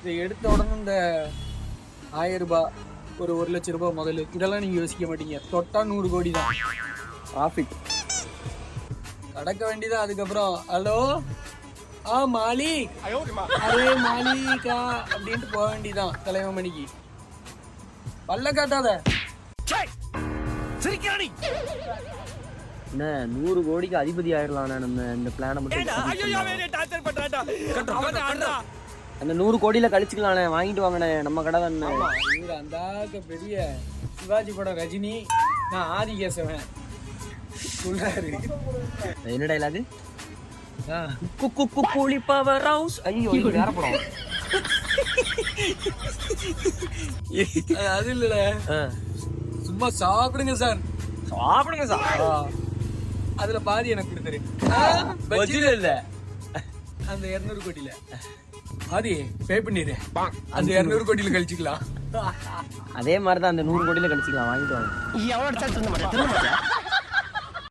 இதை எடுத்த உடனே இந்த 1000 ரூபாய் ஒரு 1 லட்சம் ரூபாய் முதல்ல இதெல்லாம் நீங்க யோசிக்க மாட்டீங்க. தொட்டா 100 கோடி தான் ப்ராஃபிட். கடக்க வேண்டியதான். அதுக்கப்புறம் ஹலோ மாலிக், அரே மாலிகா அப்படின்ட்டு போக வேண்டியதான். தலைவன் மணிக்கு பல்ல காட்டாத. என்ன 100 கோடிக்கு அதிபதி ஆயிடலாம். நம்ம இந்த பிளானை மட்டும் அந்த 100 கோடியில கழிச்சுக்கலாண்ணே. வாங்கிட்டு வாங்கண்ணே, நம்ம கடை தானே. இவர் அந்த பெரிய சிவாஜி படம் ரஜினி, நான் ஆதிகேசவன் சொல்றாரு. என்ன டைலாக்? கூலி பவர் ஹவுஸ். ஐயோ வேற படம். அது இல்ல, சும்மா சாப்பிடுங்க சார், சாப்பிடுங்க சார். அதுல பாதி எனக்கு கொடுத்துரு. பஜ்ஜில இல்ல, அந்த 200 கோடியில பாதி பே பண்ணிடு. அந்த 200 கோடியில கழிச்சுக்கலாம். அதே மாதிரிதான் அந்த 100 கோடியில கழிச்சுக்கலாம். வாங்கிட்டு வாங்க.